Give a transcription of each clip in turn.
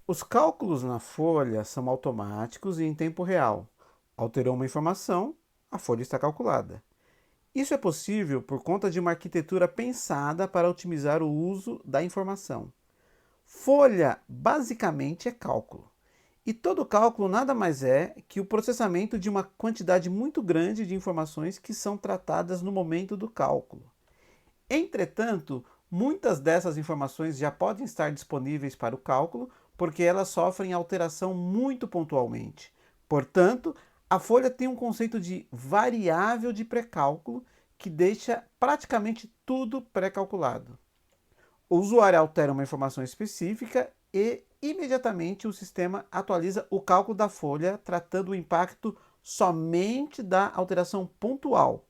Os cálculos na folha são automáticos e em tempo real. Alterou uma informação, a folha está calculada. Isso é possível por conta de uma arquitetura pensada para otimizar o uso da informação. Folha basicamente é cálculo. E todo cálculo nada mais é que o processamento de uma quantidade muito grande de informações que são tratadas no momento do cálculo. Entretanto, muitas dessas informações já podem estar disponíveis para o cálculo porque elas sofrem alteração muito pontualmente. Portanto, a folha tem um conceito de variável de pré-cálculo que deixa praticamente tudo pré-calculado. O usuário altera uma informação específica e imediatamente o sistema atualiza o cálculo da folha, tratando o impacto somente da alteração pontual.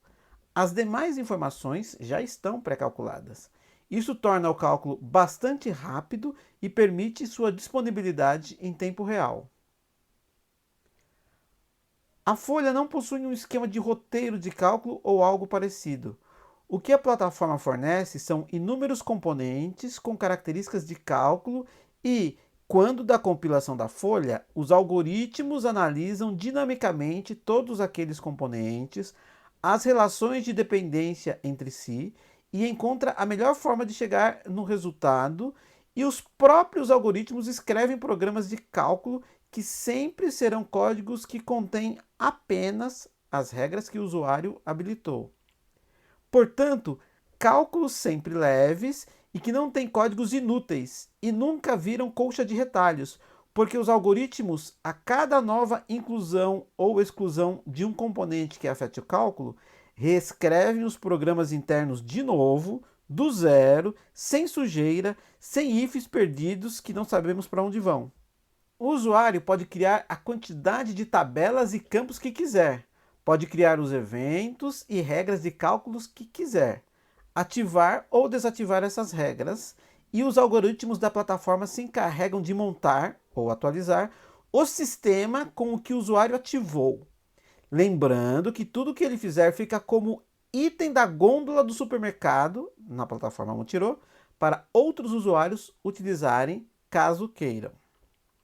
As demais informações já estão pré-calculadas. Isso torna o cálculo bastante rápido e permite sua disponibilidade em tempo real. A folha não possui um esquema de roteiro de cálculo ou algo parecido. O que a plataforma fornece são inúmeros componentes com características de cálculo e, quando da compilação da folha, os algoritmos analisam dinamicamente todos aqueles componentes, as relações de dependência entre si e encontra a melhor forma de chegar no resultado, e os próprios algoritmos escrevem programas de cálculo que sempre serão códigos que contêm apenas as regras que o usuário habilitou. Portanto, cálculos sempre leves e que não têm códigos inúteis e nunca viram colcha de retalhos, porque os algoritmos, a cada nova inclusão ou exclusão de um componente que afete o cálculo, reescrevem os programas internos de novo, do zero, sem sujeira, sem ifs perdidos que não sabemos para onde vão. O usuário pode criar a quantidade de tabelas e campos que quiser, pode criar os eventos e regras de cálculos que quiser, ativar ou desativar essas regras, e os algoritmos da plataforma se encarregam de montar ou atualizar o sistema com o que o usuário ativou. Lembrando que tudo que ele fizer fica como item da gôndola do supermercado na plataforma Montiro para outros usuários utilizarem caso queiram.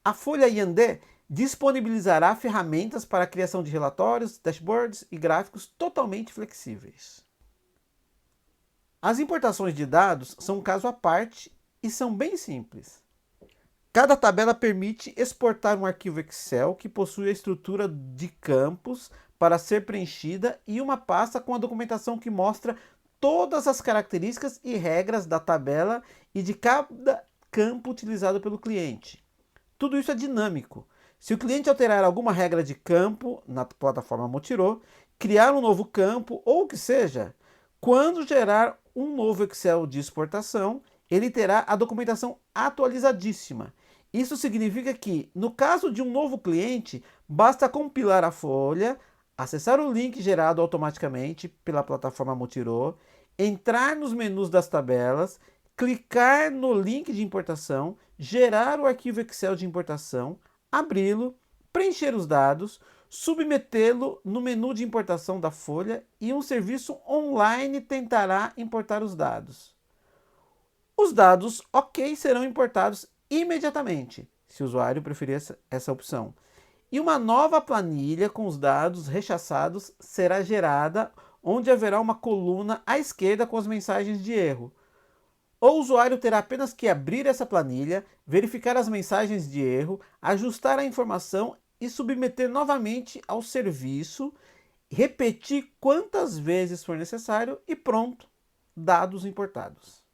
A Folha Yandé disponibilizará ferramentas para a criação de relatórios, dashboards e gráficos totalmente flexíveis. As importações de dados são um caso à parte e são bem simples. Cada tabela permite exportar um arquivo Excel que possui a estrutura de campos para ser preenchida e uma pasta com a documentação que mostra todas as características e regras da tabela e de cada campo utilizado pelo cliente. Tudo isso é dinâmico. Se o cliente alterar alguma regra de campo na plataforma Montiro, criar um novo campo ou o que seja, quando gerar um novo Excel de exportação, ele terá a documentação atualizadíssima. Isso significa que, no caso de um novo cliente, basta compilar a folha, acessar o link gerado automaticamente pela plataforma Montiro, entrar nos menus das tabelas, clicar no link de importação, gerar o arquivo Excel de importação, abri-lo, preencher os dados, submetê-lo no menu de importação da folha e um serviço online tentará importar os dados. Os dados OK serão importados imediatamente, se o usuário preferir essa opção. E uma nova planilha com os dados rechaçados será gerada, onde haverá uma coluna à esquerda com as mensagens de erro. O usuário terá apenas que abrir essa planilha, verificar as mensagens de erro, ajustar a informação e submeter novamente ao serviço, repetir quantas vezes for necessário e pronto, dados importados.